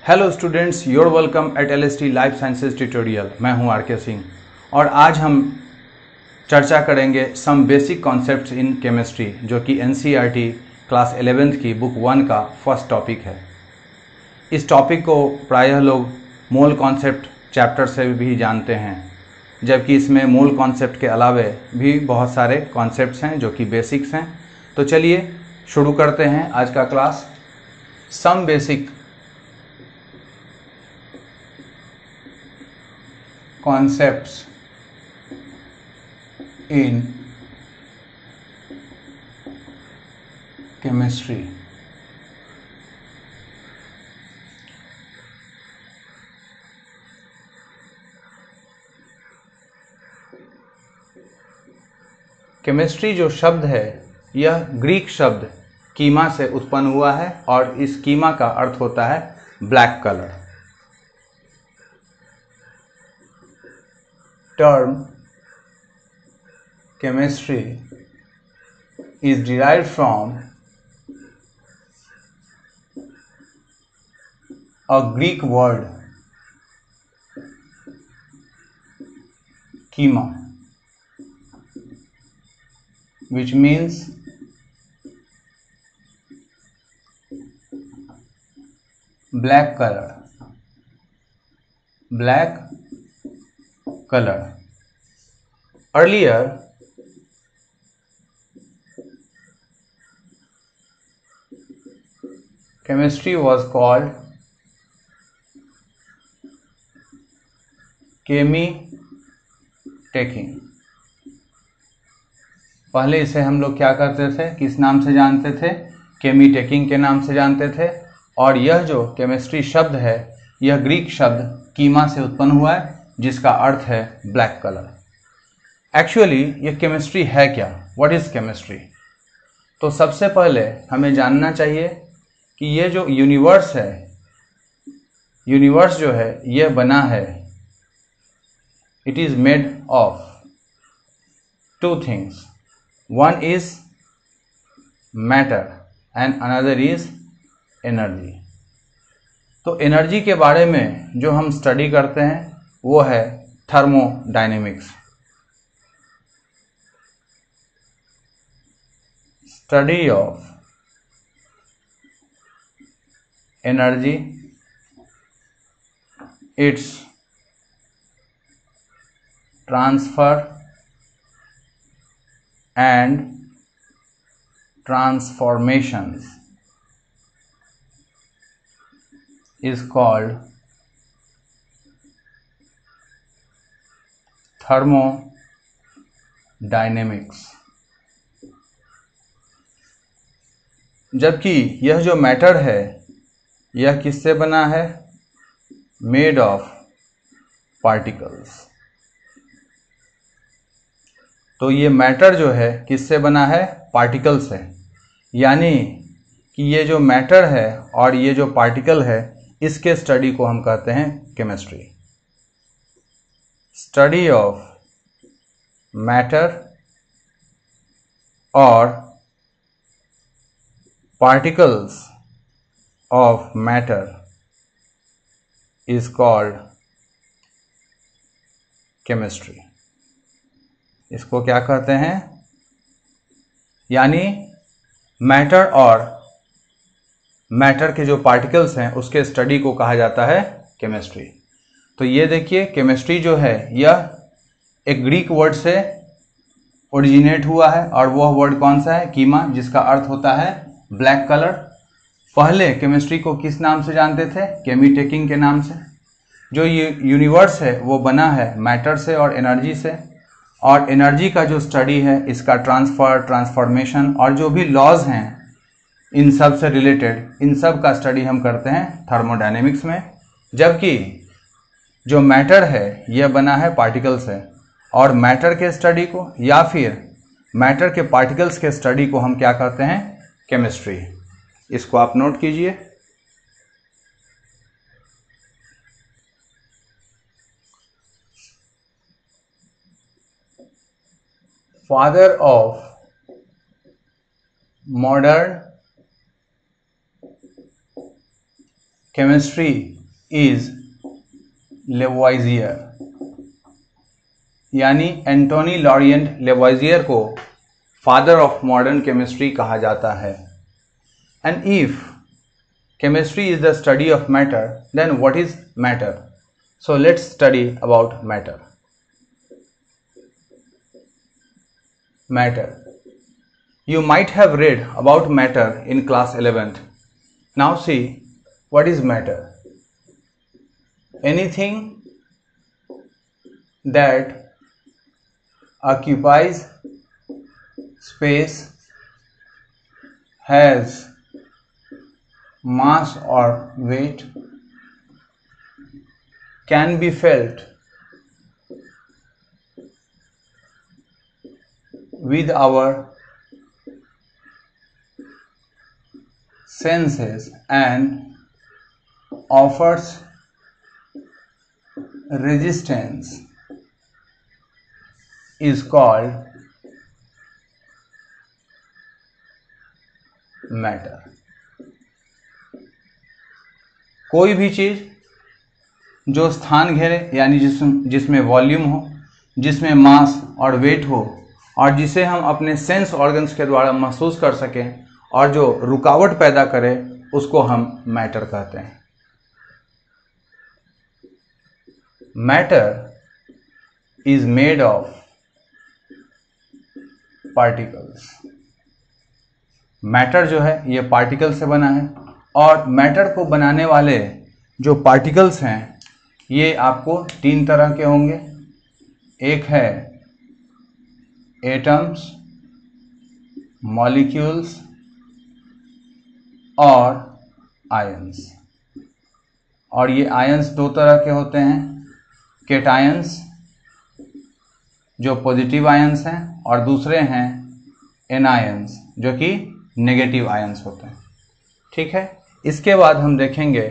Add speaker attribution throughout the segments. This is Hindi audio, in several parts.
Speaker 1: Hello students, your welcome at LST life sciences tutorial. मैं हूं RK सिंह और आज हम चर्चा करेंगे some basic concepts in chemistry, जो कि NCERT क्लास 11th की बुक 1 का फर्स्ट टॉपिक है। इस टॉपिक को प्रायः लोग मोल कॉन्सेप्ट चैप्टर से भी जानते हैं, जबकि इसमें मोल कॉन्सेप्ट के अलावे भी बहुत सारे कॉन्सेप्ट्स हैं जो कि बेसिक्स हैं। तो चलिए शुरू करते हैं आज का class. Some basic concepts in chemistry। Chemistry जो शब्द है यह ग्रीक शब्द कीमा से उत्पन्न हुआ है और इस कीमा का अर्थ होता है black colour. Term chemistry is derived from a Greek word chema, which means black color. Black color. Earlier, chemistry was called chemi-taking। पहले इसे हम लोग क्या करते थे, किस नाम से जानते थे? केमी-टेकिंग के नाम से जानते थे। और यह जो केमिस्ट्री शब्द है यह ग्रीक शब्द कीमा से उत्पन्न हुआ है, जिसका अर्थ है ब्लैक कलर। एक्चुअली ये केमिस्ट्री है क्या? What is chemistry? तो सबसे पहले हमें जानना चाहिए कि ये जो यूनिवर्स है, यूनिवर्स जो है यह बना है, it is made of two things. One is matter and another is energy. तो एनर्जी के बारे में जो हम स्टडी करते हैं वो है thermodynamics. Study of energy, it's transfer and transformations is called thermodynamics। जबकि यह जो मैटर है यह किससे बना है? Made of particles. तो ये मैटर जो है किससे बना है? पार्टिकल से। यानी कि ये जो मैटर है और ये जो पार्टिकल है इसके स्टडी को हम कहते हैं केमिस्ट्री। स्टडी ऑफ मैटर और particles of matter is called chemistry. इसको क्या कहते हैं? यानी मैटर और मैटर के जो पार्टिकल्स हैं उसके स्टडी को कहा जाता है केमिस्ट्री। तो ये देखिए, केमिस्ट्री जो है यह एक ग्रीक वर्ड से ओरिजिनेट हुआ है और वह वर्ड कौन सा है? कीमा, जिसका अर्थ होता है ब्लैक कलर। पहले केमिस्ट्री को किस नाम से जानते थे? केमी-टेकिंग के नाम से। जो ये यूनिवर्स है वो बना है मैटर से और एनर्जी से, और एनर्जी का जो स्टडी है इसका ट्रांसफर, ट्रांसफॉर्मेशन और जो भी लॉज हैं इन सब से रिलेटेड, इन सब का स्टडी हम करते हैं थर्मोडायनेमिक्स में। जबकि जो मैटर है यह बना है पार्टिकल से, और मैटर के स्टडी को या फिर मैटर के पार्टिकल्स के स्टडी को हम क्या कहते हैं? केमिस्ट्री। इसको आप नोट कीजिए। Father of modern chemistry is Lavoisier, यानी एंटोनी लॉरिएंट लेवोइजियर को फादर ऑफ मॉडर्न केमिस्ट्री कहा जाता है। And if chemistry is the study of matter, then what is matter? So let's study about matter. Matter. You might have read about matter in class 11th. Now see, what is matter? Anything that occupies space, has mass or weight, can be felt with our senses and offers resistance is called matter. कोई भी चीज जो स्थान घेरे, यानी जिसमें वॉल्यूम हो, जिसमें मास और वेट हो, और जिसे हम अपने सेंस ऑर्गन्स के द्वारा महसूस कर सकें, और जो रुकावट पैदा करे, उसको हम मैटर कहते हैं. Matter is made of particles. Matter जो है ये पार्टिकल से बना है, और मैटर को बनाने वाले जो पार्टिकल्स हैं ये आपको 3 तरह के होंगे. एक है एटम्स, मॉलिक्यूल्स और आयंस. और ये आयंस 2 तरह के होते हैं. केटायंस जो पॉजिटिव आयंस हैं, और दूसरे हैं एनायंस जो कि नेगेटिव आयंस होते हैं. ठीक है. इसके बाद हम देखेंगे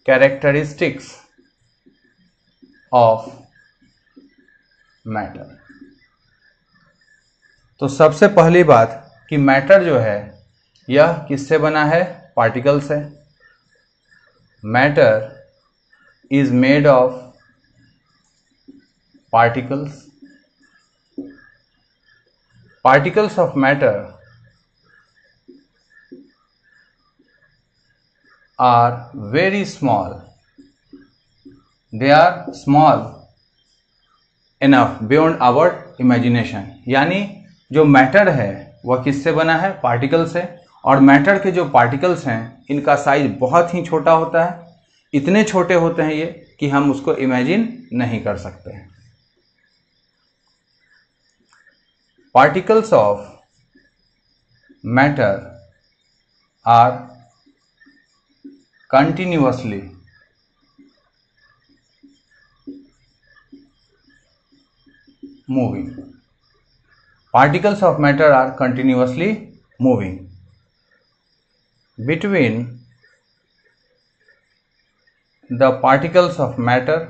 Speaker 1: कैरेक्टरिस्टिक्स ऑफ मैटर. तो सबसे पहली बात कि मैटर जो है यह किससे बना है? पार्टिकल से. Matter is made of particles. Particles of matter are very small. They are small enough beyond our imagination. यानी जो मैटर है वह किससे बना है? पार्टिकल से. और मैटर के जो पार्टिकल्स हैं इनका साइज बहुत ही छोटा होता है. इतने छोटे होते हैं ये कि हम उसको इमेजिन नहीं कर सकते हैं. Particles of matter are continuously moving. Particles of matter are continuously moving. Between the particles of matter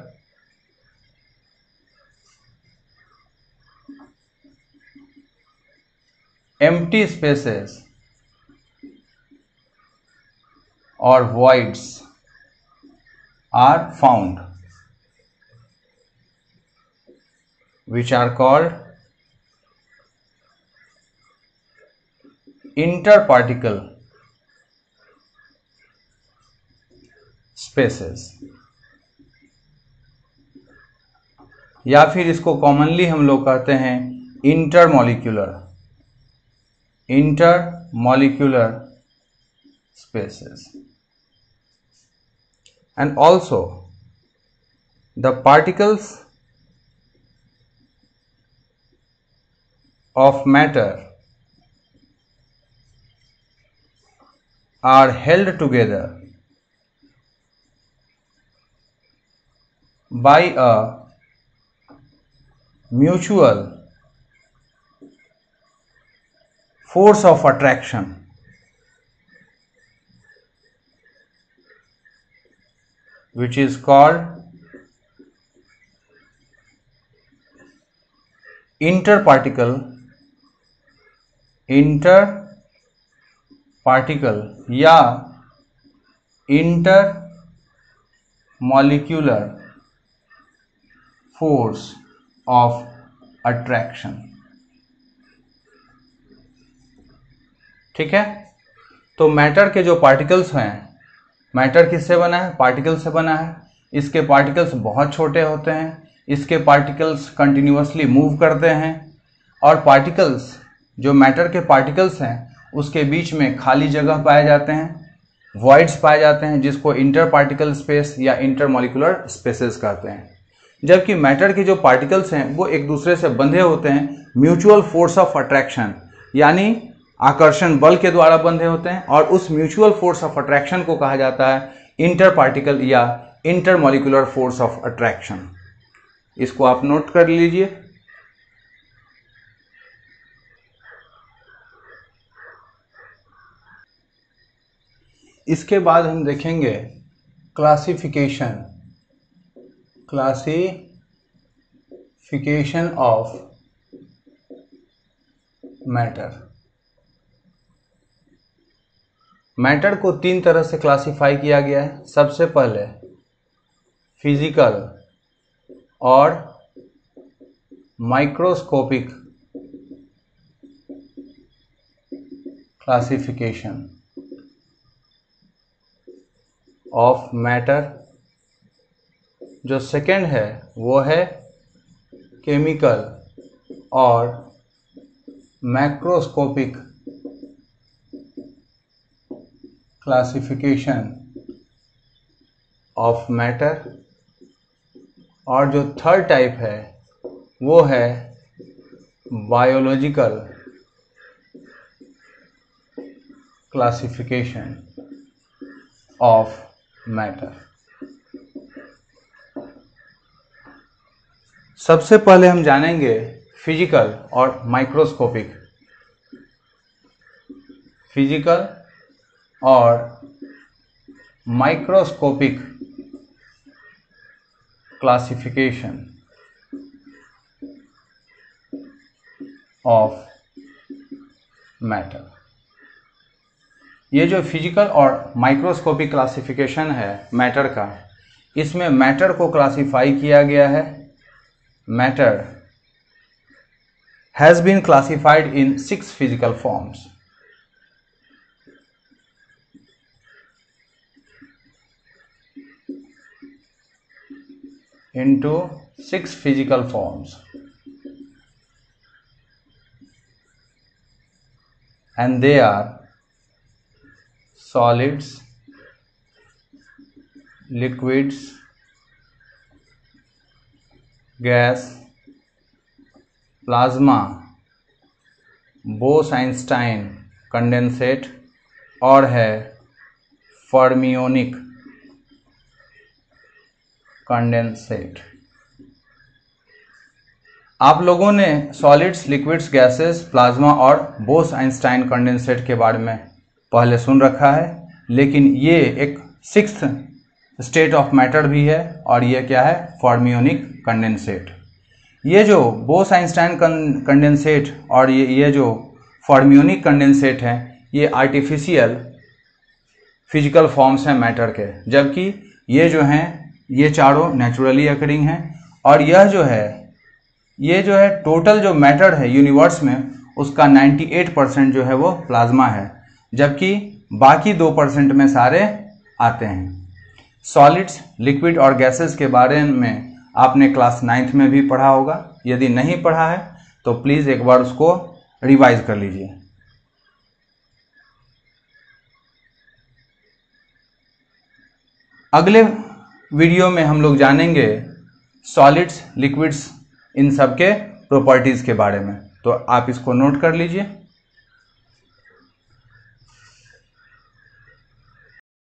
Speaker 1: empty spaces or voids are found, which are called interparticle spaces. या फिर इसको कॉमनली हम लोग कहते हैं intermolecular spaces. And also the particles of matter are held together by a mutual force of attraction, which is called interparticle या inter molecular force of attraction. ठीक है, तो मैटर के जो पार्टिकल्स हैं, मैटर किससे बना है? पार्टिकल से बना है। इसके पार्टिकल्स बहुत छोटे होते हैं, इसके पार्टिकल्स कंटिन्यूअसली मूव करते हैं, और पार्टिकल्स जो मैटर के पार्टिकल्स हैं उसके बीच में खाली जगह पाए जाते हैं, वॉइड्स पाए जाते हैं, जिसको इंटर पार्टिकल स्पेस या इंटर मॉलिक्यूलर स्पेसेस कहते हैं। जबकि मैटर के जो पार्टिकल्स हैं वो एक दूसरे से बंधे होते हैं म्यूचुअल फोर्स ऑफ अट्रैक्शन, यानी आकर्षण बल के द्वारा बंधे होते हैं, और उस म्यूचुअल फोर्स ऑफ अट्रैक्शन को कहा जाता है इंटर पार्टिकल या inter molecular force of attraction. इसको आप नोट कर लीजिए। इसके बाद हम देखेंगे क्लासिफिकेशन ऑफ मैटर। मैटर को तीन तरह से क्लासिफाई किया गया है। सबसे पहले फिजिकल और माइक्रोस्कोपिक क्लासिफिकेशन ऑफ मैटर। जो सेकंड है वो है केमिकल और मैक्रोस्कोपिक क्लासिफिकेशन ऑफ मैटर, और जो थर्ड टाइप है वो है बायोलॉजिकल क्लासिफिकेशन ऑफ मैटर। सबसे पहले हम जानेंगे फिजिकल और माइक्रोस्कोपिक। फिजिकल और माइक्रोस्कोपिक क्लासिफिकेशन ऑफ मैटर। ये जो फिजिकल और माइक्रोस्कोपिक क्लासिफिकेशन है मैटर का, इसमें मैटर को क्लासिफाई किया गया है। Matter has been classified in 6 physical forms. into 6 physical forms, and they are solids, liquids, gas, plasma, Bose-Einstein condensate और है फर्मियोनिक कंडेंसेट। आप लोगों ने सॉलिड्स, लिक्विड्स, गैसेस, प्लाज्मा और बोस-आइंस्टाइन कंडेंसेट के बारे में पहले सुन रखा है, लेकिन ये एक 6th स्टेट ऑफ मैटर भी है, और ये क्या है? फर्मियोनिक कंडेंसेट। ये जो बोस-आइंस्टाइन कंडेंसेट और ये जो फर्मियोनिक कंडेंसेट हैं, ये आर्टिफिशियल फिजिकल फॉर्म्स हैं मैटर के, जबकि ये जो हैं ये चारों नेचुरली अकरिंग हैं। और यह जो है टोटल जो मैटर है यूनिवर्स में, उसका 98% जो है वो प्लाज्मा है, जबकि बाकी 2% में सारे आते हैं। सॉलिड्स, लिक्विड और गैसेस के बारे में आपने क्लास 9th में भी पढ़ा होगा। यदि नहीं पढ़ा है तो प्लीज़ एक बार उसको रिवाइज कर लीजिए। अगले वीडियो में हम लोग जानेंगे सॉलिड्स, लिक्विड्स, इन सब के प्रॉपर्टीज़ के बारे में, तो आप इसको नोट कर लीजिए।